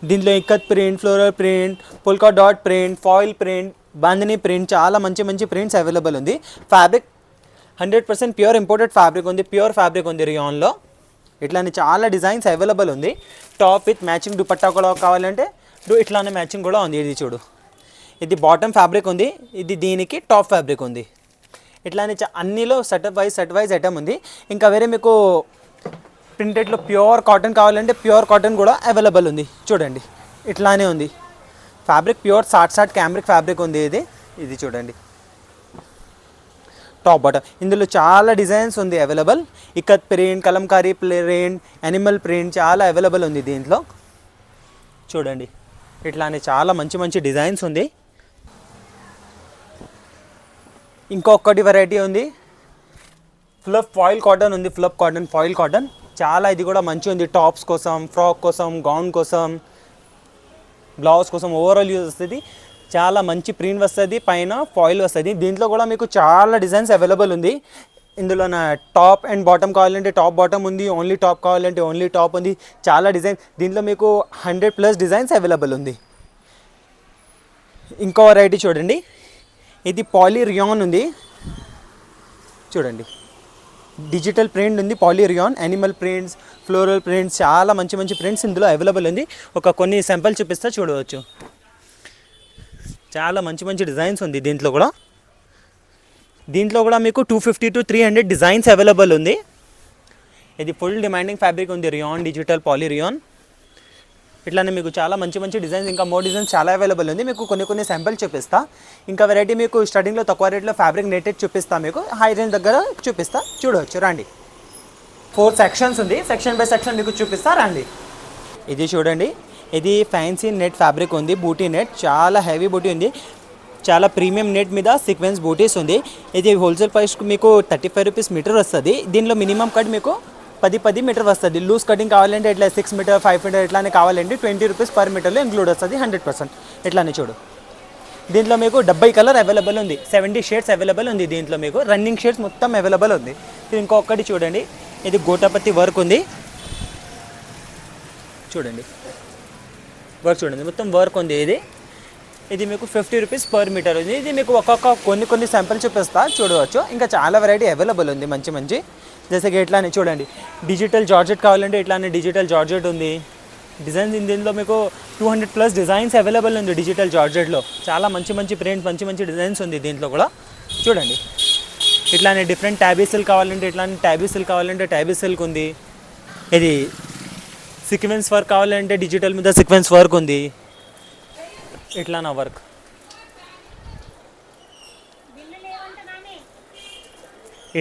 దీంట్లో ikat print, floral print, polka dot print, foil print, bandhani print, చాలా మంచి మంచి ప్రింట్స్ అవైలబుల్ ఉంది. ఫ్యాబ్రిక్ 100% ప్యూర్ ఇంపోర్టెడ్ ఫ్యాబ్రిక్ ఉంది, ప్యూర్ ఫ్యాబ్రిక్ ఉంది రియాన్లో. ఇట్లానే చాలా డిజైన్స్ అవైలబుల్ ఉంది. టాప్ విత్ మ్యాచింగ్ దుపట్టా కూడా కావాలంటే ఇట్లానే మ్యాచింగ్ కూడా ఉంది. ఇది చూడు, ఇది బాటమ్ ఫ్యాబ్రిక్ ఉంది, ఇది దీనికి టాప్ ఫ్యాబ్రిక్ ఉంది. ఇట్లానే అన్నిలో సెట్ వైజ్ ఐటమ్ ఉంది. ఇంకా వేరే మీకు ప్రింటెడ్లో ప్యూర్ కాటన్ కావాలంటే ప్యూర్ కాటన్ కూడా అవైలబుల్ ఉంది. చూడండి ఇట్లానే ఉంది ఫ్యాబ్రిక్, ప్యూర్ సాట్ క్యామ్రిక్ ఫ్యాబ్రిక్ ఉంది. ఇది చూడండి టాప్ బాటమ్. ఇందులో చాలా డిజైన్స్ ఉంది available. Ikat print, Kalamkari print, animal print చాలా అవైలబుల్ ఉంది దీంట్లో. చూడండి ఇట్లానే చాలా మంచి మంచి డిజైన్స్ ఉంది. ఇంకొకటి వెరైటీ ఉంది, ఫ్లఫ్ ఫాయిల్ కాటన్ ఉంది. ఫ్లఫ్ కాటన్, ఫాయిల్ కాటన్ చాలా, ఇది కూడా మంచిగా ఉంది. టాప్స్ కోసం, ఫ్రాక్ కోసం, గౌన్ కోసం, బ్లౌజ్ కోసం ఓవరాల్ యూజ్ వస్తుంది. చాలా మంచి ప్రింట్ వస్తుంది, పైన ఫాయిల్ వస్తుంది. దీంట్లో కూడా మీకు చాలా డిజైన్స్ అవైలబుల్ ఉంది. ఇందులో నా టాప్ అండ్ బాటమ్ కావాలంటే టాప్ బాటమ్ ఉంది, ఓన్లీ టాప్ కావాలంటే ఓన్లీ టాప్ ఉంది. చాలా డిజైన్, దీంట్లో మీకు 100+ డిజైన్స్ అవైలబుల్ ఉంది. ఇంకో వెరైటీ చూడండి, ఇది పాలీ రియాన్ ఉంది. చూడండి డిజిటల్ ప్రింట్ ఉంది, poly rayon, animal prints, floral prints, చాలా మంచి మంచి ప్రింట్స్ ఇందులో అవైలబుల్ ఉంది. కొన్ని శాంపుల్ చూపిస్తా చూడవచ్చు. చాలా మంచి మంచి డిజైన్స్ ఉంది దీంట్లో కూడా మీకు 250 to 300 డిజైన్స్ అవైలబుల్ ఉంది. ఇది ఫుల్ డిమాండింగ్ ఫ్యాబ్రిక్ ఉంది, రియాన్, డిజిటల్ పాలీ రియాన్. ఇట్లానే మీకు చాలా మంచి మంచి డిజైన్స్, ఇంకా మోర్ డిజైన్స్ చాలా అవైలబుల్ ఉంది. మీకు కొన్ని శాంపుల్ చూపిస్తా. ఇంకా వెరైటీ మీకు స్టార్టింగ్లో తక్కువ రేట్లో ఫ్యాబ్రిక్ నెట్టెడ్ చూపిస్తా, మీకు హై రేంజ్ దగ్గర చూపిస్తా, చూడవచ్చు రండి. 4 సెక్షన్స్ ఉంది, సెక్షన్ బై సెక్షన్ మీకు చూపిస్తా రండి. ఇది చూడండి, ఇది ఫ్యాన్సీ నెట్ ఫ్యాబ్రిక్ ఉంది, బూటీ నెట్, చాలా హెవీ బూటీ ఉంది. చాలా ప్రీమియం నెట్ మీద సీక్వెన్స్ బూటీస్ ఉంది. ఇది హోల్సేల్ ప్రైస్ మీకు 35 రూపీస్ మీటర్ వస్తుంది. దీనిలో మినిమం కట్ మీకు 10 మీటర్ వస్తుంది. లూజ్ కటింగ్ కావాలంటే ఇట్లా 6 మీటర్, 5 మీటర్ ఇట్లానే కావాలంటే 20 రూపీస్ పర్ మీటర్లో ఇంక్లూడ్ వస్తుంది 100%. ఇట్లానే చూడు, దీంట్లో మీకు 70 కలర్ అవైలబుల్ ఉంది, 70 షేడ్స్ అవైలబుల్ ఉంది. దీంట్లో మీకు రన్నింగ్ షేడ్స్ మొత్తం అవైలబుల్ ఉంది. ఇంకొకటి చూడండి, ఇది గోటాపత్తి వర్క్ ఉంది. చూడండి వర్క్ చూడండి, మొత్తం వర్క్ ఉంది. ఇది మీకు 50 రూపీస్ పర్ మీటర్ ఉంది. ఇది మీకు కొన్ని శాంపుల్ చూపిస్తా, చూడవచ్చు. ఇంకా చాలా వెరైటీ అవైలబుల్ ఉంది మంచి మంచి. జైసేకి ఇట్లానే చూడండి, డిజిటల్ జార్జెట్ కావాలంటే ఇట్లానే డిజిటల్ జార్జెట్ ఉంది. డిజైన్స్ దీంట్లో మీకు 200+ డిజైన్స్ అవైలబుల్ ఉంది డిజిటల్ జార్జెట్లో. చాలా మంచి మంచి ప్రింట్స్, మంచి మంచి డిజైన్స్ ఉంది దీంట్లో కూడా. చూడండి ఇట్లానే డిఫరెంట్ ట్యాబీ సిల్క్ కావాలంటే ఇట్లానే ట్యాబీ సిల్క్ కావాలంటే ట్యాబీ సిల్క్ ఉంది. ఇది సీక్వెన్స్ వర్క్ కావాలంటే డిజిటల్ మీద సీక్వెన్స్ వర్క్ ఉంది. ఇట్లానా వర్క్.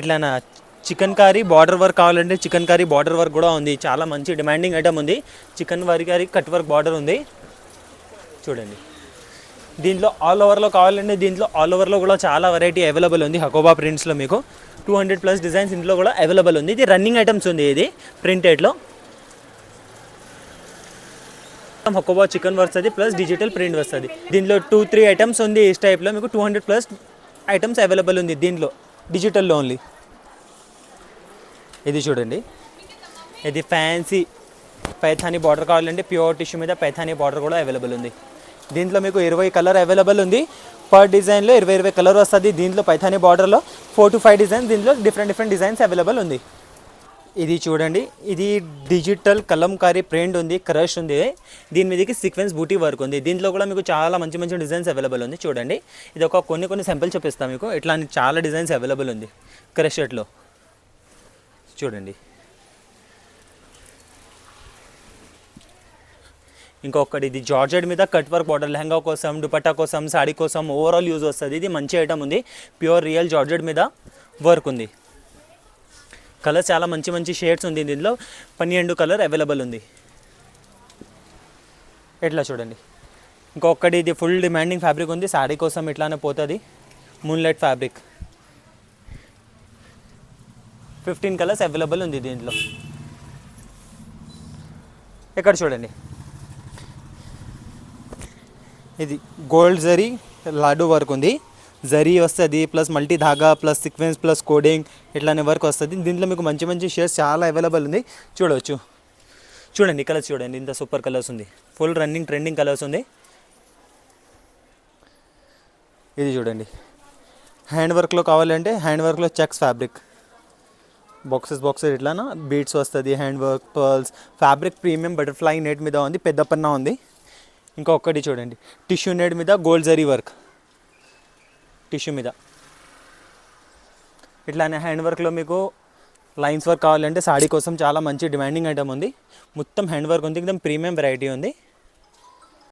ఇట్లానా చికెన్ కారీ బార్డర్ వర్క్ కావాలంటే చికెన్ కారీ బార్డర్ వర్క్ కూడా ఉంది. చాలా మంచి డిమాండింగ్ ఐటమ్ ఉంది. Chikankari cut work border ఉంది. చూడండి దీంట్లో ఆల్ ఓవర్లో కావాలంటే దీంట్లో ఆల్ ఓవర్లో కూడా చాలా వెరైటీ అవైలబుల్ ఉంది. హకోబా ప్రింట్స్లో మీకు 200+ డిజైన్స్ ఇంట్లో కూడా అవైలబుల్ ఉంది. ఇది రన్నింగ్ ఐటమ్స్ ఉంది. ఇది ప్రింటెడ్లో హకోబా చికెన్ వస్తుంది, ప్లస్ డిజిటల్ ప్రింట్ వస్తుంది. దీంట్లో 2-3 ఐటమ్స్ ఉంది. ఈ టైప్లో మీకు 200+ ఐటమ్స్ అవైలబుల్ ఉంది దీంట్లో డిజిటల్లో ఓన్లీ. ఇది చూడండి, ఇది ఫ్యాన్సీ పైథానీ బార్డర్ కావాలంటే ప్యూర్ టిష్యూ మీద పైథానీ బార్డర్ కూడా అవైలబుల్ ఉంది. దీంట్లో మీకు 20 కలర్ అవైలబుల్ ఉంది. పర్ డిజైన్లో 20 కలర్ వస్తుంది. దీంట్లో పైథానీ బార్డర్లో 4 to 5 డిజైన్స్, దీంట్లో డిఫరెంట్ డిజైన్స్ అవైలబుల్ ఉంది. ఇది చూడండి, ఇది డిజిటల్ కలంకారీ ప్రింట్ ఉంది, క్రష్ ఉంది. దీని మీదకి సీక్వెన్స్ బూటీ వర్క్ ఉంది. దీంట్లో కూడా మీకు చాలా మంచి మంచి డిజైన్స్ అవైలబుల్ ఉంది. చూడండి ఇది కొన్ని శాంపుల్ చూపిస్తాను మీకు. ఇట్లా చాలా డిజైన్స్ అవైలబుల్ ఉంది క్రష్ షర్ట్లో. చూడండి ఇంకొకటి, ఇది జార్జెట్ మీద కట్ వర్క్ బార్డర్, లెహంగా కోసం, దుపట్టా కోసం, సాడీ కోసం ఓవరాల్ యూజ్ వస్తుంది. ఇది మంచి ఐటమ్ ఉంది. ప్యూర్ రియల్ జార్జెట్ మీద వర్క్ ఉంది. కలర్స్ చాలా మంచి మంచి షేడ్స్ ఉంది. దీనిలో 12 కలర్ అవైలబుల్ ఉంది. ఎట్లా చూడండి ఇంకొకటి, ఇది ఫుల్ డిమాండింగ్ ఫ్యాబ్రిక్ ఉంది. సాడీ కోసం ఇట్లానే పోతుంది. మూన్లైట్ ఫ్యాబ్రిక్ 15 కలర్స్ అవైలబుల్ ఉంది దీంట్లో. ఇక్కడ చూడండి, ఇది గోల్డ్ జరీ లాడూ వర్క్ ఉంది. జరీ వస్తుంది, ప్లస్ మల్టీ ధాగా, ప్లస్ సీక్వెన్స్, ప్లస్ కోడింగ్ ఇట్లానే వర్క్ వస్తుంది. దీంట్లో మీకు మంచి మంచి షేడ్స్ చాలా అవైలబుల్ ఉంది. చూడవచ్చు చూడండి కలర్స్ చూడండి, ఇంత సూపర్ కలర్స్ ఉంది, ఫుల్ రన్నింగ్ ట్రెండింగ్ కలర్స్ ఉంది. ఇది చూడండి, హ్యాండ్ వర్క్లో కావాలంటే హ్యాండ్ వర్క్లో చెక్స్ ఫ్యాబ్రిక్, బాక్సెస్ ఇట్లానా బీడ్స్ వస్తుంది, hand work pearls fabric, premium butterfly net మీద ఉంది, పెద్ద పన్నా ఉంది. ఇంకా ఒక్కటి చూడండి, టిష్యూ నెట్ మీద గోల్డ్ జరీ వర్క్, టిష్యూ మీద ఇట్లానే హ్యాండ్ వర్క్లో మీకు లైన్స్ వర్క్ కావాలంటే సాడీ కోసం చాలా మంచి డిమాండింగ్ ఐటమ్ ఉంది. మొత్తం హ్యాండ్ వర్క్ ఉంది, एकदम ప్రీమియం వెరైటీ ఉంది.